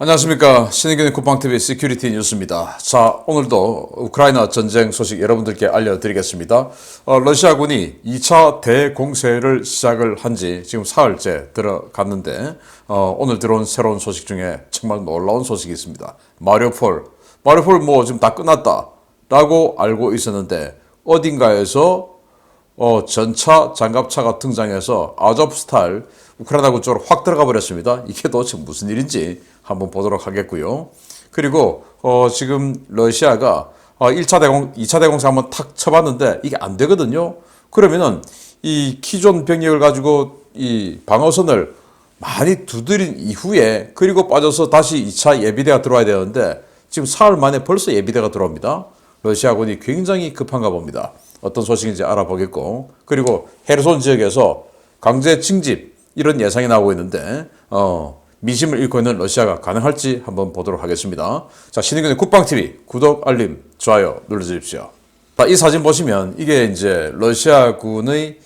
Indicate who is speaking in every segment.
Speaker 1: 안녕하십니까. 신의균의 쿠팡TV 시큐리티 뉴스입니다. 자, 오늘도 우크라이나 전쟁 소식 여러분들께 알려드리겠습니다. 러시아군이 2차 대공세를 시작을 한 지 지금 사흘째 들어갔는데 오늘 들어온 새로운 소식 중에 정말 놀라운 소식이 있습니다. 마리우폴 뭐 지금 다 끝났다 라고 알고 있었는데 어딘가에서 전차 장갑차가 등장해서 아조프스탈 우크라이나군 쪽으로 확 들어가 버렸습니다. 이게 도대체 무슨 일인지 한번 보도록 하겠고요. 그리고 지금 러시아가 2차 대공세 한번 탁 쳐봤는데 이게 안 되거든요. 그러면은 이 기존 병력을 가지고 이 방어선을 많이 두드린 이후에 그리고 빠져서 다시 2차 예비대가 들어와야 되는데 지금 사흘 만에 벌써 예비대가 들어옵니다. 러시아군이 굉장히 급한가 봅니다. 어떤 소식인지 알아보겠고, 그리고 헤르손 지역에서 강제 징집 이런 예상이 나오고 있는데 민심을 잃고 있는 러시아가 가능할지 한번 보도록 하겠습니다. 자, 신의균의 쿠팡TV 구독, 알림, 좋아요 눌러주십시오. 이 사진 보시면 이게 이제 러시아군의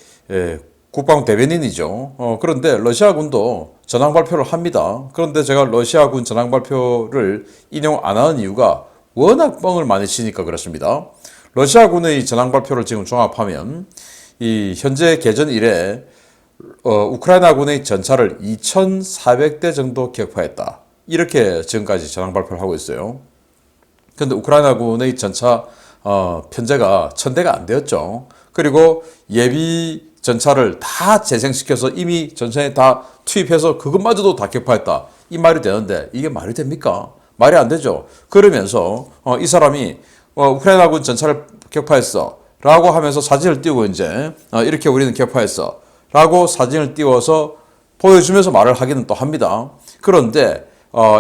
Speaker 1: 국방 대변인이죠. 그런데 러시아군도 전황 발표를 합니다. 그런데 제가 러시아군 전황 발표를 인용 안 하는 이유가 워낙 뻥을 많이 치니까 그렇습니다. 러시아군의 전황 발표를 지금 종합하면 이 현재 개전 이래 우크라이나군의 전차를 2,400대 정도 격파했다. 이렇게 지금까지 전황 발표를 하고 있어요. 그런데 우크라이나군의 전차 편제가 1,000대가 안 되었죠. 그리고 예비 전차를 다 재생시켜서 이미 전선에 다 투입해서 그것마저도 다 격파했다. 이 말이 되는데 이게 말이 됩니까? 말이 안 되죠. 그러면서 이 사람이 우크라이나군 전차를 격파했어 라고 하면서 사진을 띄우고 이제 이렇게 우리는 격파했어 라고 사진을 띄워서 보여주면서 말을 하기는 또 합니다. 그런데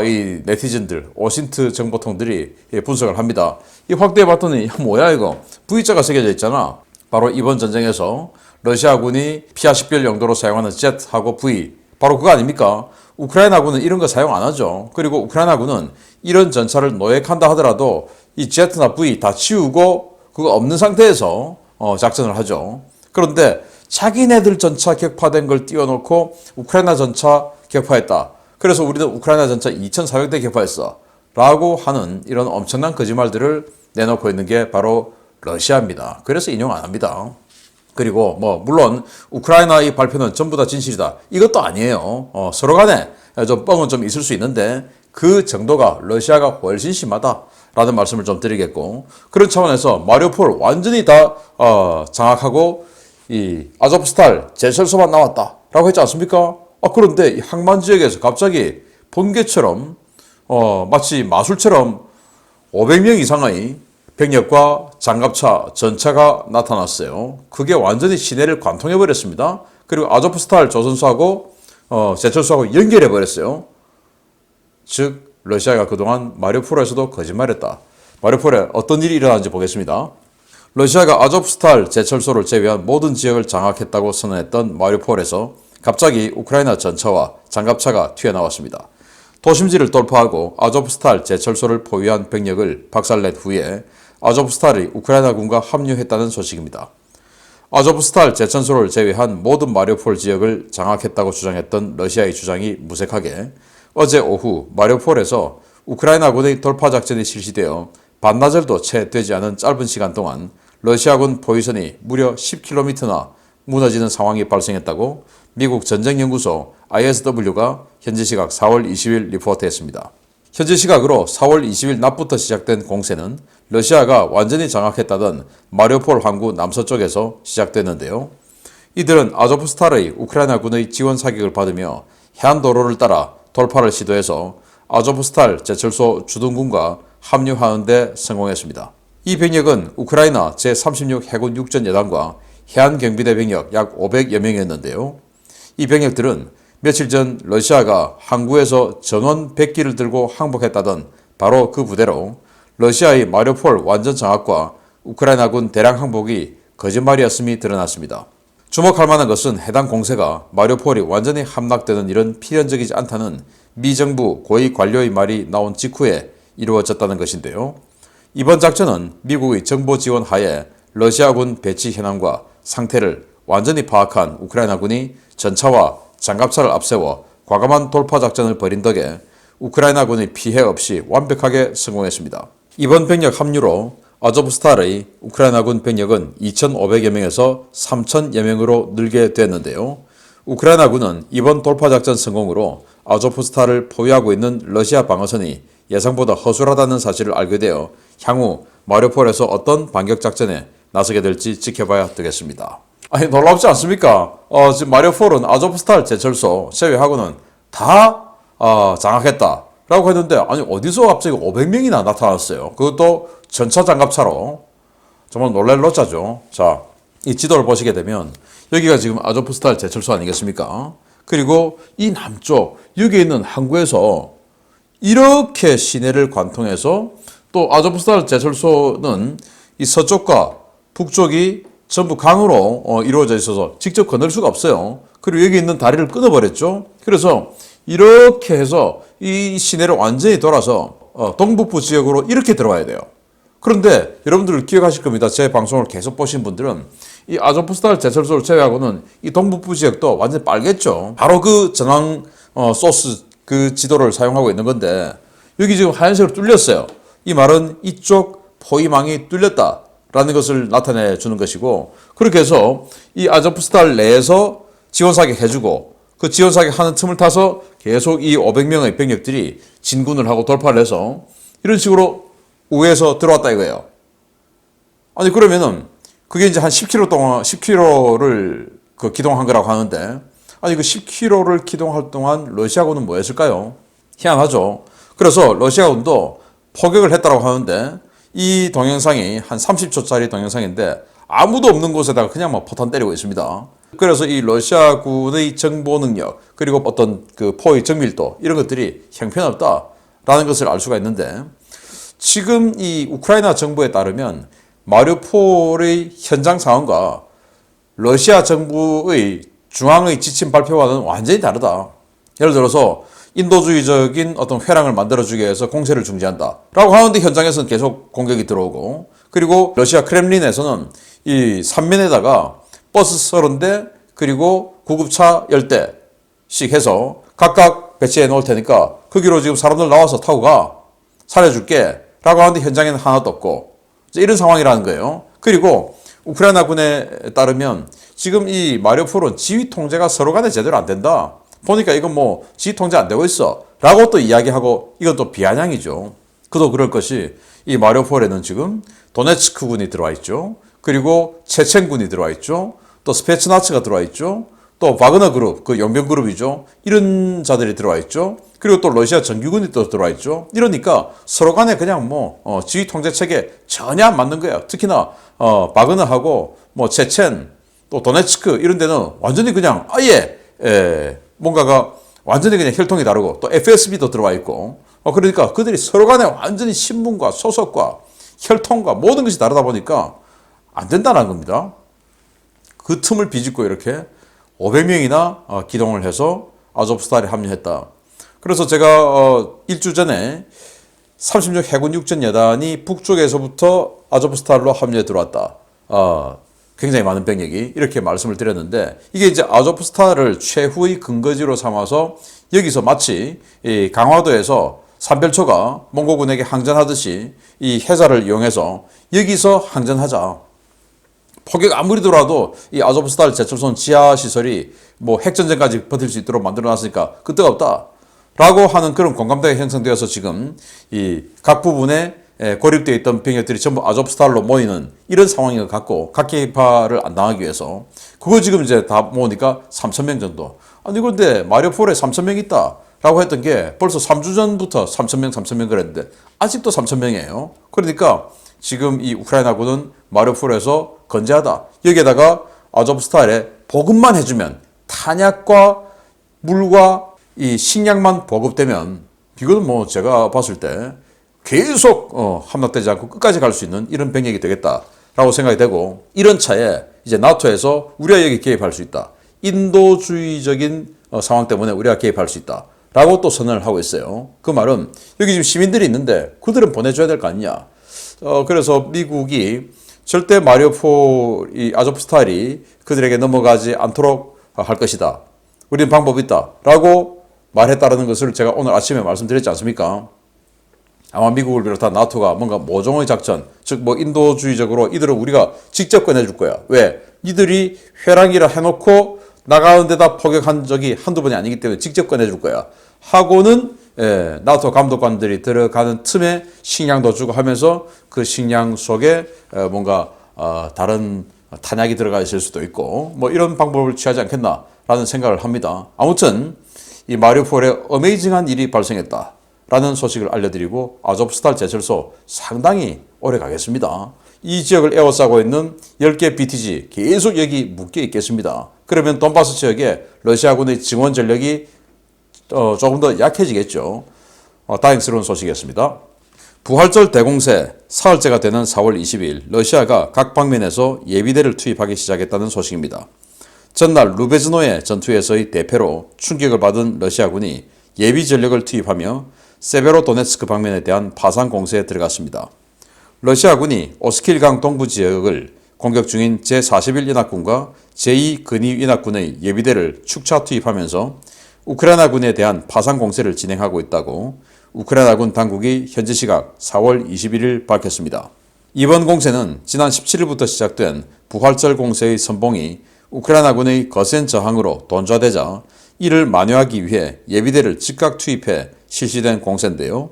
Speaker 1: 이 네티즌들, 오신트 정보통들이 분석을 합니다. 이 확대해 봤더니 뭐야 이거 V자가 새겨져 있잖아. 바로 이번 전쟁에서 러시아군이 피아 식별 용도로 사용하는 Z하고 V, 바로 그거 아닙니까? 우크라이나군은 이런 거 사용 안 하죠. 그리고 우크라이나군은 이런 전차를 노획한다 하더라도 이 Z나 V 다 치우고 그거 없는 상태에서 작전을 하죠. 그런데 자기네들 전차 격파된 걸 띄워놓고 우크라이나 전차 격파했다. 그래서 우리는 우크라이나 전차 2,400대 격파했어 라고 하는 이런 엄청난 거짓말들을 내놓고 있는 게 바로 러시아입니다. 그래서 인용 안 합니다. 그리고 물론 우크라이나의 발표는 전부 다 진실이다. 이것도 아니에요. 서로 간에 좀 뻥은 좀 있을 수 있는데 그 정도가 러시아가 훨씬 심하다라는 말씀을 좀 드리겠고, 그런 차원에서 마리우폴 완전히 다 장악하고 이 아조프스탈 제철소만 남았다라고 했지 않습니까? 그런데 이 항만 지역에서 갑자기 번개처럼 마치 마술처럼 500명 이상의 병력과 장갑차, 전차가 나타났어요. 그게 완전히 시내를 관통해버렸습니다. 그리고 아조프스탈 조선소하고 제철소하고 연결해버렸어요. 즉 러시아가 그동안 마리우폴에서도 거짓말했다. 마리우폴에 어떤 일이 일어났는지 보겠습니다. 러시아가 아조프스탈 제철소를 제외한 모든 지역을 장악했다고 선언했던 마리우폴에서 갑자기 우크라이나 전차와 장갑차가 튀어나왔습니다. 도심지를 돌파하고 아조프스탈 제철소를 포위한 병력을 박살낸 후에 아조프스탈이 우크라이나군과 합류했다는 소식입니다. 아조프스탈 제철소를 제외한 모든 마리우폴 지역을 장악했다고 주장했던 러시아의 주장이 무색하게 어제 오후 마리우폴에서 우크라이나군의 돌파작전이 실시되어 반나절도 채 되지 않은 짧은 시간 동안 러시아군 포위선이 무려 10km나 무너지는 상황이 발생했다고 미국 전쟁연구소 ISW가 현지 시각 4월 20일 리포트했습니다. 현지 시각으로 4월 20일 낮부터 시작된 공세는 러시아가 완전히 장악했다던 마리우폴 항구 남서쪽에서 시작됐는데요. 이들은 아조프스탈의 우크라이나군의 지원 사격을 받으며 해안도로를 따라 돌파를 시도해서 아조프스탈 제철소 주둔군과 합류하는 데 성공했습니다. 이 병력은 우크라이나 제36 해군 육전여단과 해안경비대 병력 약 500여 명이었는데요. 이 병력들은 며칠 전 러시아가 항구에서 전원 100기를 들고 항복했다던 바로 그 부대로 러시아의 마리우폴 완전 장악과 우크라이나군 대량 항복이 거짓말이었음이 드러났습니다. 주목할 만한 것은 해당 공세가 마리우폴이 완전히 함락되는 일은 필연적이지 않다는 미 정부 고위 관료의 말이 나온 직후에 이루어졌다는 것인데요. 이번 작전은 미국의 정보 지원 하에 러시아군 배치 현황과 상태를 완전히 파악한 우크라이나군이 전차와 장갑차를 앞세워 과감한 돌파 작전을 벌인 덕에 우크라이나군의 피해 없이 완벽하게 성공했습니다. 이번 병력 합류로 아조프스탈의 우크라이나군 병력은 2,500여 명에서 3,000여 명으로 늘게 됐는데요. 우크라이나군은 이번 돌파작전 성공으로 아조프스탈을 포위하고 있는 러시아 방어선이 예상보다 허술하다는 사실을 알게 되어 향후 마리우폴에서 어떤 반격작전에 나서게 될지 지켜봐야 되겠습니다. 아니 놀랍지 않습니까? 지금 마리우폴은 아조프스탈 제철소 제외하고는 다 장악했다라고 했는데 아니 어디서 갑자기 500명이나 나타났어요. 그것도 전차 장갑차로. 정말 놀랄 노짜죠. 자, 이 지도를 보시게 되면 여기가 지금 아조프스탈 제철소 아니겠습니까? 그리고 이 남쪽 여기 있는 항구에서 이렇게 시내를 관통해서 또 아조프스탈 제철소는 이 서쪽과 북쪽이 전부 강으로 이루어져 있어서 직접 건널 수가 없어요. 그리고 여기 있는 다리를 끊어버렸죠. 그래서 이렇게 해서 이 시내를 완전히 돌아서 동북부 지역으로 이렇게 들어와야 돼요. 그런데 여러분들 기억하실 겁니다. 제 방송을 계속 보신 분들은 이 아조프스탈 제철소를 제외하고는 이 동북부 지역도 완전히 빨겠죠. 바로 그 전황 소스 그 지도를 사용하고 있는 건데 여기 지금 하얀색으로 뚫렸어요. 이 말은 이쪽 포위망이 뚫렸다라는 것을 나타내 주는 것이고 그렇게 해서 이 아조프스탈 내에서 지원사격 해주고 그 지원사격 하는 틈을 타서 계속 이 500명의 병력들이 진군을 하고 돌파를 해서 이런 식으로 우회해서 들어왔다 이거예요. 아니 그러면은 그게 이제 한 10km 동안 10km를 그 기동한 거라고 하는데 아니 그 10km를 기동할 동안 러시아군은 뭐 했을까요? 희한하죠. 그래서 러시아군도 포격을 했다고 하는데 이 동영상이 한 30초짜리 동영상인데 아무도 없는 곳에다가 그냥 막 포탄 때리고 있습니다. 그래서 이 러시아군의 정보 능력 그리고 어떤 그 포의 정밀도 이런 것들이 형편없다라는 것을 알 수가 있는데 지금 이 우크라이나 정부에 따르면 마리우폴의 현장 상황과 러시아 정부의 중앙의 지침 발표와는 완전히 다르다. 예를 들어서 인도주의적인 어떤 회랑을 만들어주기 위해서 공세를 중지한다 라고 하는데 현장에서는 계속 공격이 들어오고 그리고 러시아 크렘린에서는 이 삼면에다가 버스 30대 그리고 구급차 10대씩 해서 각각 배치해 놓을 테니까 거기로 지금 사람들 나와서 타고 가 살려줄게 라고 하는데 현장에는 하나도 없고 이런 상황이라는 거예요. 그리고 우크라이나군에 따르면 지금 이 마리우폴은 지휘 통제가 서로 간에 제대로 안 된다. 보니까 이건 뭐 지휘 통제 안 되고 있어 라고 또 이야기하고 이건 또 비아냥이죠. 그도 그럴 것이 이 마리우폴에는 지금 도네츠크군이 들어와 있죠. 그리고 체첸군이 들어와 있죠. 또 스페츠나츠가 들어와 있죠. 또 바그너 그룹, 그 용병 그룹이죠. 이런 자들이 들어와 있죠. 그리고 또 러시아 정규군이 또 들어와 있죠. 이러니까 서로 간에 그냥 뭐 지휘 통제 체계 전혀 안 맞는 거예요. 특히나 바그너하고 뭐 체첸 또 도네츠크 이런 데는 완전히 그냥 아예 뭔가가 완전히 그냥 혈통이 다르고 또 FSB도 들어와 있고 그러니까 그들이 서로 간에 완전히 신분과 소속과 혈통과 모든 것이 다르다 보니까 안 된다는 겁니다. 그 틈을 비집고 이렇게 500명이나 기동을 해서 아조프스탈에 합류했다. 그래서 제가 일주 전에 36 해군 육전 여단이 북쪽에서부터 아조프스탈로 합류해 들어왔다. 굉장히 많은 병력이 이렇게 말씀을 드렸는데 이게 이제 아조프스탈을 최후의 근거지로 삼아서 여기서 마치 이 강화도에서 삼별초가 몽고군에게 항전하듯이 이 해자를 이용해서 여기서 항전하자. 포격 아무리 들어와도 이 아조프스탈 제철소는 지하 시설이 뭐 핵전쟁까지 버틸 수 있도록 만들어 놨으니까 끄떡 없다. 라고 하는 그런 공감대가 형성되어서 지금 이 각 부분에 고립되어 있던 병력들이 전부 아조프스탈로 모이는 이런 상황인 것 같고 각계파를 안 당하기 위해서 그거 지금 이제 다 모으니까 3,000명 정도. 아니 그런데 마리우폴에 3,000명 있다. 라고 했던 게 벌써 3주 전부터 3,000명 그랬는데 아직도 3,000명이에요. 그러니까 지금 이 우크라이나군은 마리우폴에서 건재하다. 여기에다가 아조프스탈에 보급만 해주면 탄약과 물과 이 식량만 보급되면 이거는 뭐 제가 봤을 때 계속 함락되지 않고 끝까지 갈 수 있는 이런 병력이 되겠다라고 생각이 되고 이런 차에 이제 나토에서 우리가 여기 개입할 수 있다. 인도주의적인 상황 때문에 우리가 개입할 수 있다. 라고 또 선언을 하고 있어요. 그 말은 여기 지금 시민들이 있는데 그들은 보내줘야 될 거 아니냐. 그래서 미국이 절대 마리우폴 이 아조프스탈이 그들에게 넘어가지 않도록 할 것이다. 우리는 방법이 있다. 라고 말했다라는 것을 제가 오늘 아침에 말씀드렸지 않습니까? 아마 미국을 비롯한 나토가 뭔가 모종의 작전, 즉 뭐 인도주의적으로 이들을 우리가 직접 꺼내줄 거야. 왜? 이들이 회랑이라 해놓고 나가는 데다 포격한 적이 한두 번이 아니기 때문에 직접 꺼내줄 거야. 하고는 나토 감독관들이 들어가는 틈에 식량도 주고 하면서 그 식량 속에 뭔가 다른 탄약이 들어가 있을 수도 있고 뭐 이런 방법을 취하지 않겠나라는 생각을 합니다. 아무튼 이 마리우폴에 어메이징한 일이 발생했다라는 소식을 알려드리고 아조프스탈 제철소 상당히 오래 가겠습니다. 이 지역을 에워싸고 있는 10개 BTG 계속 여기 묶여 있겠습니다. 그러면 돈바스 지역에 러시아군의 증원 전력이 조금 더 약해지겠죠. 다행스러운 소식이었습니다. 부활절 대공세 사흘째가 되는 4월 20일 러시아가 각 방면에서 예비대를 투입하기 시작했다는 소식입니다. 전날 루베즈노의 전투에서의 대패로 충격을 받은 러시아군이 예비 전력을 투입하며 세베로도네츠크 방면에 대한 파상 공세에 들어갔습니다. 러시아군이 오스킬강 동부 지역을 공격 중인 제41 연합군과 제2근위 연합군의 예비대를 축차 투입하면서 우크라이나군에 대한 파상 공세를 진행하고 있다고 우크라이나군 당국이 현지 시각 4월 21일 밝혔습니다. 이번 공세는 지난 17일부터 시작된 부활절 공세의 선봉이 우크라이나군의 거센 저항으로 돈좌되자 이를 만회하기 위해 예비대를 즉각 투입해 실시된 공세인데요.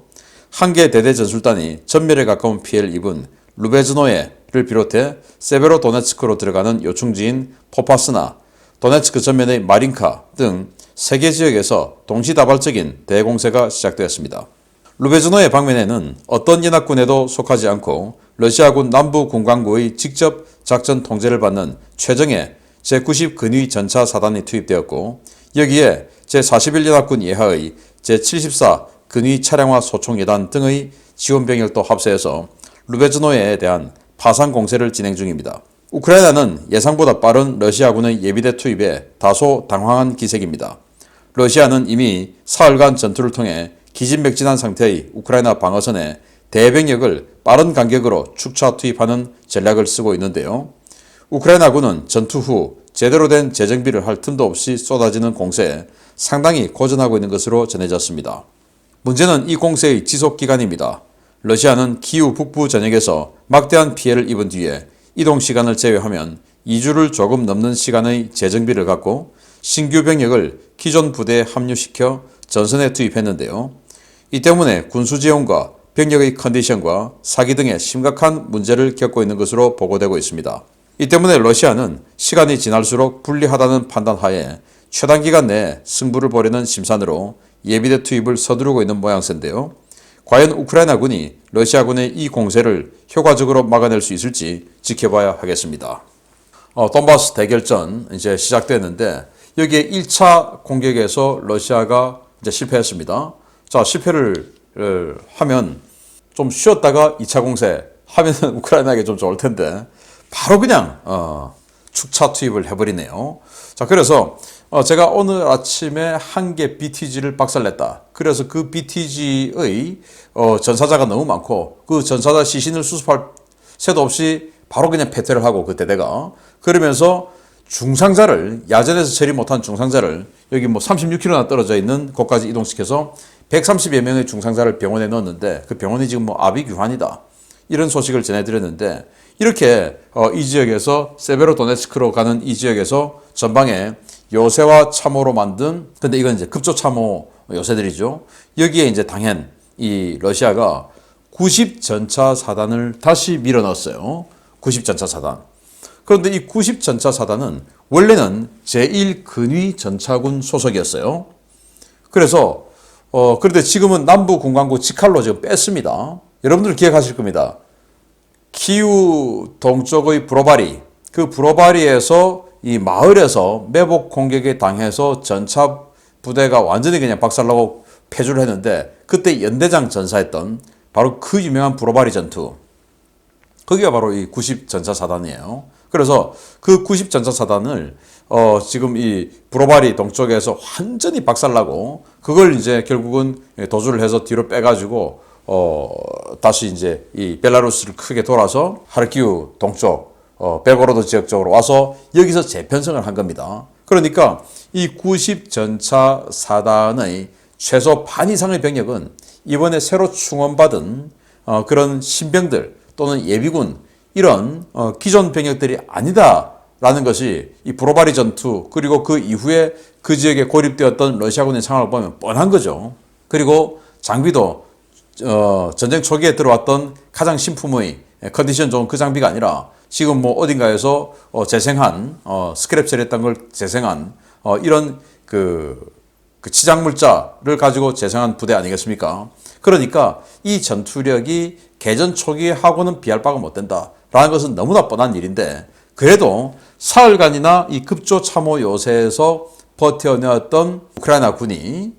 Speaker 1: 한 개 대대 전술단이 전멸에 가까운 피해를 입은 루베즈노에를 비롯해 세베로도네츠크로 들어가는 요충지인 포파스나 도네츠크 전면의 마린카 등 3개 지역에서 동시다발적인 대공세가 시작되었습니다. 루베즈노의 방면에는 어떤 연합군에도 속하지 않고 러시아군 남부 군광구의 직접 작전 통제를 받는 최정예 제90 근위 전차 사단이 투입되었고 여기에 제41연합군 예하의 제74 근위 차량화 소총예단 등의 지원병력도 합세해서 루베즈노에 대한 파상 공세를 진행 중입니다. 우크라이나는 예상보다 빠른 러시아군의 예비대 투입에 다소 당황한 기색입니다. 러시아는 이미 사흘간 전투를 통해 기진맥진한 상태의 우크라이나 방어선에 대병력을 빠른 간격으로 축차 투입하는 전략을 쓰고 있는데요. 우크라이나군은 전투 후 제대로 된 재정비를 할 틈도 없이 쏟아지는 공세에 상당히 고전하고 있는 것으로 전해졌습니다. 문제는 이 공세의 지속 기간입니다. 러시아는 키우 북부 전역에서 막대한 피해를 입은 뒤에 이동 시간을 제외하면 2주를 조금 넘는 시간의 재정비를 갖고 신규 병력을 기존 부대에 합류시켜 전선에 투입했는데요. 이 때문에 군수 지원과 병력의 컨디션과 사기 등의 심각한 문제를 겪고 있는 것으로 보고되고 있습니다. 이 때문에 러시아는 시간이 지날수록 불리하다는 판단하에 최단 기간 내에 승부를 보려는 심산으로 예비대 투입을 서두르고 있는 모양새인데요. 과연 우크라이나군이 러시아군의 이 공세를 효과적으로 막아낼 수 있을지 지켜봐야 하겠습니다. 돈바스 대결전 이제 시작됐는데 여기에 1차 공격에서 러시아가 이제 실패했습니다. 자, 실패를 하면 좀 쉬었다가 2차 공세 하면 우크라이나에게 좀 좋을 텐데 바로 그냥 축차 투입을 해버리네요. 자, 그래서 제가 오늘 아침에 한 개 BTG를 박살냈다. 그래서 그 BTG의 전사자가 너무 많고 그 전사자 시신을 수습할 새도 없이 바로 그냥 패퇴를 하고 그 대대가 그러면서 중상자를 야전에서 처리 못한 중상자를 여기 뭐 36km나 떨어져 있는 곳까지 이동시켜서 130여 명의 중상자를 병원에 넣었는데 그 병원이 지금 뭐 아비규환이다. 이런 소식을 전해드렸는데 이렇게 이 지역에서 세베로도네츠크로 가는 이 지역에서 전방에 요새와 참호로 만든 근데 이건 이제 급조 참호 요새들이죠. 여기에 이제 당연 이 러시아가 90 전차 사단을 다시 밀어넣었어요. 90 전차 사단. 그런데 이 90 전차 사단은 원래는 제1근위 전차군 소속이었어요. 그래서 그런데 지금은 남부 군광구 지칼로 지금 뺐습니다. 여러분들 기억하실 겁니다. 키우 동쪽의 브로바리, 그 브로바리에서 이 마을에서 매복 공격에 당해서 전차 부대가 완전히 그냥 박살나고 패주를 했는데 그때 연대장 전사했던 바로 그 유명한 브로바리 전투. 거기가 바로 이 90 전차 사단이에요. 그래서 그 90 전차 사단을 지금 이 브로바리 동쪽에서 완전히 박살나고 그걸 이제 결국은 도주를 해서 뒤로 빼가지고 다시 이제 이 벨라루스를 크게 돌아서 하르키우 동쪽 벨고로드 지역 쪽으로 와서 여기서 재편성을 한 겁니다. 그러니까 이 90전차 사단의 최소 반 이상의 병력은 이번에 새로 충원받은 그런 신병들 또는 예비군 이런 기존 병력들이 아니다라는 것이 이 브로바리 전투 그리고 그 이후에 그 지역에 고립되었던 러시아군의 상황을 보면 뻔한 거죠. 그리고 장비도 전쟁 초기에 들어왔던 가장 신품의 컨디션 좋은 그 장비가 아니라 지금 뭐 어딘가에서 재생한 스크랩 처리했던 걸 재생한 이런 그 치장물자를 가지고 재생한 부대 아니겠습니까? 그러니까 이 전투력이 개전 초기하고는 비할 바가 못 된다라는 것은 너무나 뻔한 일인데 그래도 사흘간이나 이 급조 참호 요새에서 버텨내었던 우크라이나 군이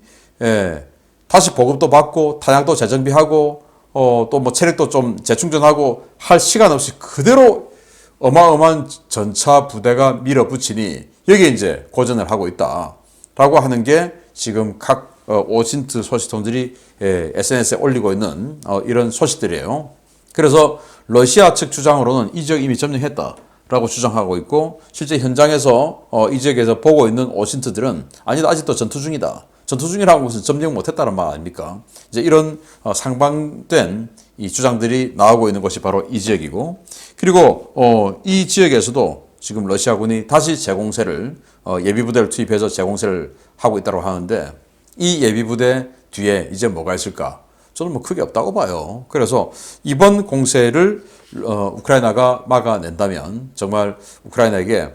Speaker 1: 다시 보급도 받고 탄약도 재정비하고 또 뭐 체력도 좀 재충전하고 할 시간 없이 그대로 어마어마한 전차 부대가 밀어붙이니 여기에 이제 고전을 하고 있다라고 하는 게 지금 각 오신트 소식통들이 SNS에 올리고 있는 이런 소식들이에요. 그래서 러시아 측 주장으로는 이 지역 이미 점령했다라고 주장하고 있고 실제 현장에서 이 지역에서 보고 있는 오신트들은 아니다 아직도 전투 중이다. 전투 중이라는 것은 점령 못했다는 말 아닙니까? 이제 이런 상반된 이 주장들이 나오고 있는 것이 바로 이 지역이고 그리고 이 지역에서도 지금 러시아군이 다시 재공세를 예비부대를 투입해서 재공세를 하고 있다고 하는데 이 예비부대 뒤에 이제 뭐가 있을까? 저는 뭐 크게 없다고 봐요. 그래서 이번 공세를 우크라이나가 막아낸다면 정말 우크라이나에게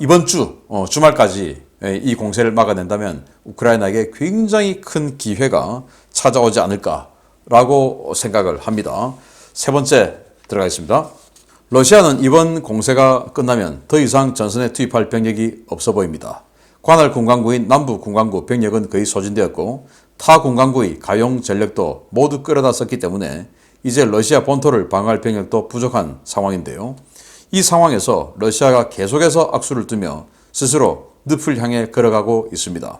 Speaker 1: 이번 주 주말까지 이 공세를 막아낸다면 우크라이나에게 굉장히 큰 기회가 찾아오지 않을까라고 생각을 합니다. 세 번째 들어가겠습니다. 러시아는 이번 공세가 끝나면 더 이상 전선에 투입할 병력이 없어 보입니다. 관할 군강구인 남부 군강구 병력은 거의 소진되었고 타 군강구의 가용 전력도 모두 끌어다 썼기 때문에 이제 러시아 본토를 방어할 병력도 부족한 상황인데요. 이 상황에서 러시아가 계속해서 악수를 뜨며 스스로 늪을 향해 걸어가고 있습니다.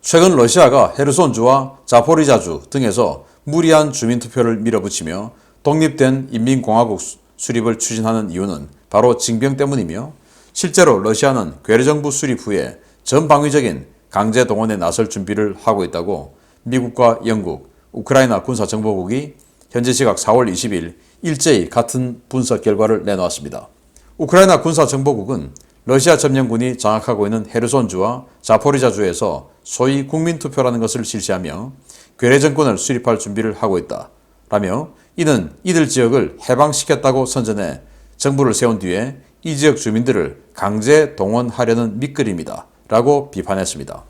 Speaker 1: 최근 러시아가 헤르손주와 자포리자주 등에서 무리한 주민투표를 밀어붙이며 독립된 인민공화국 수립을 추진하는 이유는 바로 징병 때문이며 실제로 러시아는 괴뢰정부 수립 후에 전방위적인 강제 동원에 나설 준비를 하고 있다고 미국과 영국, 우크라이나 군사정보국이 현재 시각 4월 20일 일제히 같은 분석 결과를 내놓았습니다. 우크라이나 군사정보국은 러시아 점령군이 장악하고 있는 헤르손주와 자포리자주에서 소위 국민투표라는 것을 실시하며 괴뢰정권을 수립할 준비를 하고 있다라며 이는 이들 지역을 해방시켰다고 선전해 정부를 세운 뒤에 이 지역 주민들을 강제 동원하려는 밑그림이다 라고 비판했습니다.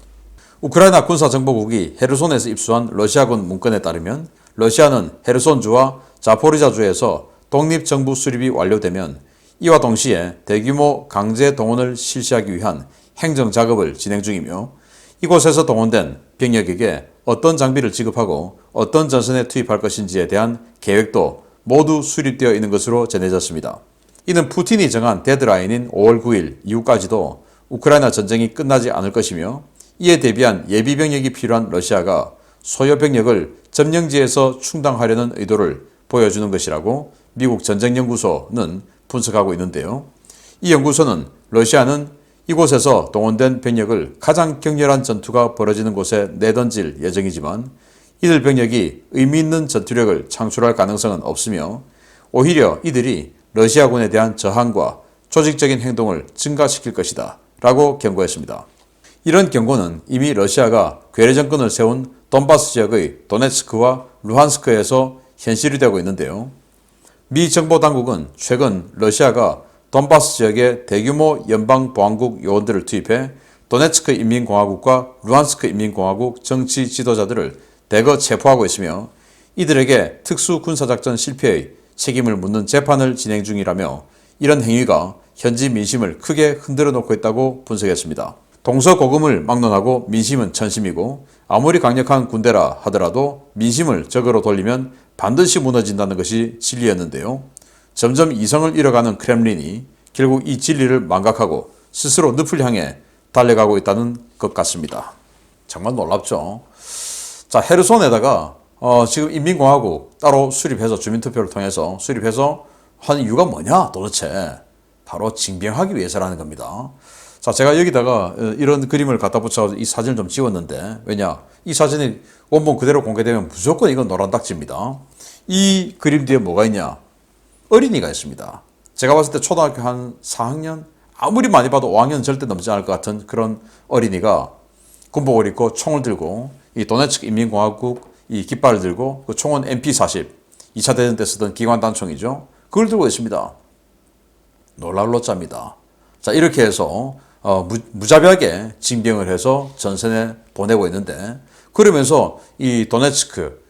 Speaker 1: 우크라이나 군사정보국이 헤르손에서 입수한 러시아군 문건에 따르면 러시아는 헤르손주와 자포리자주에서 독립정부 수립이 완료되면 이와 동시에 대규모 강제 동원을 실시하기 위한 행정작업을 진행 중이며 이곳에서 동원된 병력에게 어떤 장비를 지급하고 어떤 전선에 투입할 것인지에 대한 계획도 모두 수립되어 있는 것으로 전해졌습니다. 이는 푸틴이 정한 데드라인인 5월 9일 이후까지도 우크라이나 전쟁이 끝나지 않을 것이며 이에 대비한 예비병력이 필요한 러시아가 소요 병력을 점령지에서 충당하려는 의도를 보여주는 것이라고 미국 전쟁연구소는 분석하고 있는데요. 이 연구소는 러시아는 이곳에서 동원된 병력을 가장 격렬한 전투가 벌어지는 곳에 내던질 예정이지만 이들 병력이 의미 있는 전투력을 창출할 가능성은 없으며 오히려 이들이 러시아군에 대한 저항과 조직적인 행동을 증가시킬 것이다 라고 경고했습니다. 이런 경고는 이미 러시아가 괴뢰정권을 세운 돈바스 지역의 도네츠크와 루한스크에서 현실이 되고 있는데요. 미 정보당국은 최근 러시아가 돈바스 지역에 대규모 연방보안국 요원들을 투입해 도네츠크 인민공화국과 루한스크 인민공화국 정치 지도자들을 대거 체포하고 있으며 이들에게 특수군사작전 실패의 책임을 묻는 재판을 진행 중이라며 이런 행위가 현지 민심을 크게 흔들어 놓고 있다고 분석했습니다. 동서고금을 막론하고 민심은 천심이고 아무리 강력한 군대라 하더라도 민심을 적으로 돌리면 반드시 무너진다는 것이 진리였는데요. 점점 이성을 잃어가는 크렘린이 결국 이 진리를 망각하고 스스로 늪을 향해 달려가고 있다는 것 같습니다. 정말 놀랍죠. 자, 헤르손에다가 지금 인민공화국 따로 수립해서 주민투표를 통해서 수립해서 한 이유가 뭐냐 도대체 바로 징병하기 위해서라는 겁니다. 자, 제가 여기다가 이런 그림을 갖다 붙여서 이 사진을 좀 지웠는데, 왜냐? 이 사진이 원본 그대로 공개되면 무조건 이건 노란딱지입니다. 이 그림 뒤에 뭐가 있냐? 어린이가 있습니다. 제가 봤을 때 초등학교 한 4학년? 아무리 많이 봐도 5학년 절대 넘지 않을 것 같은 그런 어린이가 군복을 입고 총을 들고 이 도네츠크 인민공화국 이 깃발을 들고 그 총은 MP40, 2차 대전 때 쓰던 기관 단총이죠. 그걸 들고 있습니다. 놀랄 노자입니다. 자, 이렇게 해서 무자비하게 징병을 해서 전선에 보내고 있는데, 그러면서 이 도네츠크,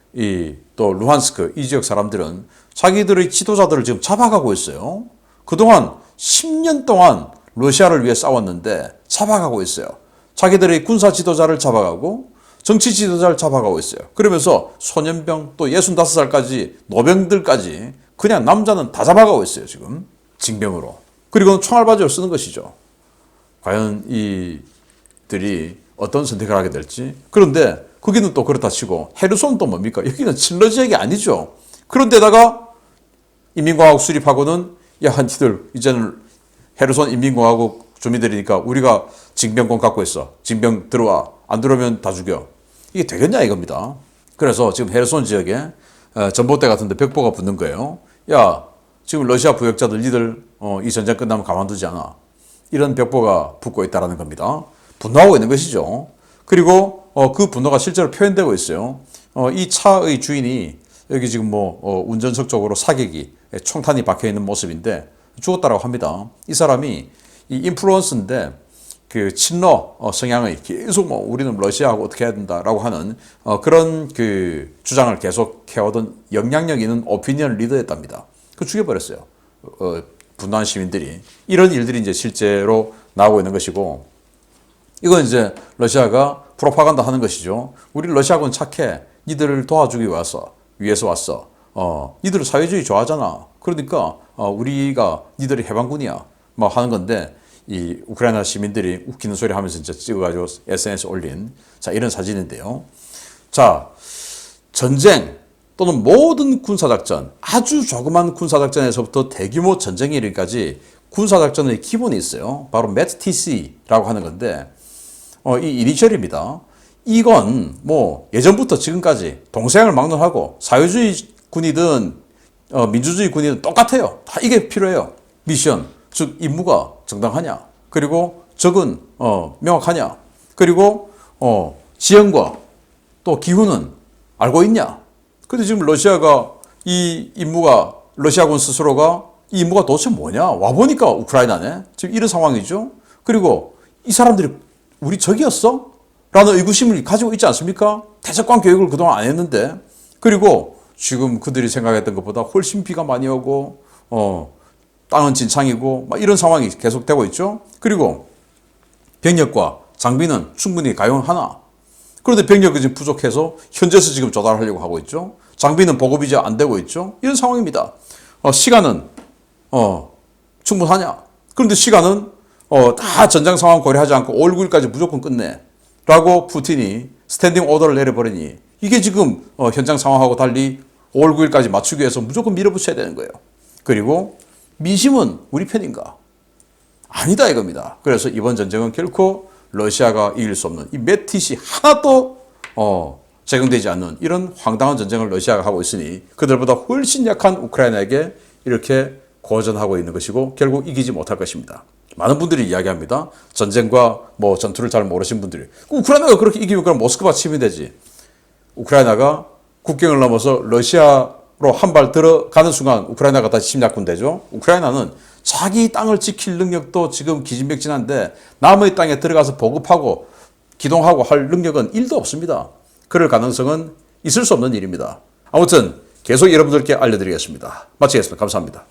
Speaker 1: 또 루한스크 이 지역 사람들은 자기들의 지도자들을 지금 잡아가고 있어요. 그동안 10년 동안 러시아를 위해 싸웠는데 잡아가고 있어요. 자기들의 군사 지도자를 잡아가고 정치 지도자를 잡아가고 있어요. 그러면서 소년병 또 65살까지 노병들까지 그냥 남자는 다 잡아가고 있어요. 지금 징병으로. 그리고 총알바지를 쓰는 것이죠. 과연 이들이 어떤 선택을 하게 될지. 그런데 거기는 또 그렇다 치고 헤르손은 또 뭡니까? 여기는 친러 지역이 아니죠. 그런데다가 인민공화국 수립하고는 야, 니들 이제는 헤르손 인민공화국 주민들이니까 우리가 징병권 갖고 있어. 징병 들어와. 안 들어오면 다 죽여. 이게 되겠냐 이겁니다. 그래서 지금 헤르손 지역에 전봇대 같은 데 벽보가 붙는 거예요. 야, 지금 러시아 부역자들 니들 이 전쟁 끝나면 가만두지 않아. 이런 벽보가 붙고 있다는 겁니다. 분노하고 있는 것이죠. 그리고 그 분노가 실제로 표현되고 있어요. 이 차의 주인이 여기 지금 운전석 쪽으로 사격이 총탄이 박혀 있는 모습인데 죽었다라고 합니다. 이 사람이 이 인플루언서인데 그 친러 성향의 계속 우리는 러시아하고 어떻게 해야 된다라고 하는 그런 그 주장을 계속 해오던 영향력 있는 오피니언 리더였답니다. 그 죽여버렸어요. 분노한 시민들이. 이런 일들이 이제 실제로 나오고 있는 것이고, 이건 이제 러시아가 프로파간다 하는 것이죠. 우리 러시아군 착해. 니들을 도와주기 위해서 왔어. 니들 사회주의 좋아하잖아. 그러니까 우리가 니들이 해방군이야. 막 하는 건데, 이 우크라이나 시민들이 웃기는 소리 하면서 이제 찍어가지고 SNS에 올린 자, 이런 사진인데요. 자, 전쟁 또는 모든 군사작전, 아주 조그만 군사작전에서부터 대규모 전쟁에 이르기까지 군사작전의 기본이 있어요. 바로 METTC라고 하는 건데, 이 이니셜입니다. 이건 예전부터 지금까지 동서양을 막론하고 사회주의 군이든 민주주의 군이든 똑같아요. 다 이게 필요해요. 미션, 즉 임무가 정당하냐, 그리고 적은 명확하냐, 그리고 지형과 또 기후는 알고 있냐. 근데 지금 러시아가 이 임무가, 러시아군 스스로가 이 임무가 도대체 뭐냐, 와보니까 우크라이나네. 지금 이런 상황이죠. 그리고 이 사람들이 우리 적이었어? 라는 의구심을 가지고 있지 않습니까? 대적관 교육을 그동안 안 했는데. 그리고 지금 그들이 생각했던 것보다 훨씬 비가 많이 오고 땅은 진창이고 막 이런 상황이 계속되고 있죠. 그리고 병력과 장비는 충분히 가용하나. 그런데 병력이 지금 부족해서 현재서 지금 조달하려고 하고 있죠. 장비는 보급이 이제 안 되고 있죠. 이런 상황입니다. 시간은 충분하냐. 그런데 시간은 다 전장 상황 고려하지 않고 5월 9일까지 무조건 끝내 라고 푸틴이 스탠딩 오더를 내려버리니, 이게 지금 현장 상황하고 달리 5월 9일까지 맞추기 위해서 무조건 밀어붙여야 되는 거예요. 그리고 민심은 우리 편인가? 아니다 이겁니다. 그래서 이번 전쟁은 결코 러시아가 이길 수 없는, 이 메티시 하나도 적용되지 않는 이런 황당한 전쟁을 러시아가 하고 있으니 그들보다 훨씬 약한 우크라이나에게 이렇게 고전하고 있는 것이고 결국 이기지 못할 것입니다. 많은 분들이 이야기합니다. 전쟁과 전투를 잘 모르신 분들이, 우크라이나가 그렇게 이기면 그럼 모스크바 치면 되지. 우크라이나가 국경을 넘어서 러시아로 한 발 들어가는 순간 우크라이나가 다시 침략군 되죠. 우크라이나는 자기 땅을 지킬 능력도 지금 기진맥진한데 남의 땅에 들어가서 보급하고 기동하고 할 능력은 1도 없습니다. 그럴 가능성은 있을 수 없는 일입니다. 아무튼 계속 여러분들께 알려드리겠습니다. 마치겠습니다. 감사합니다.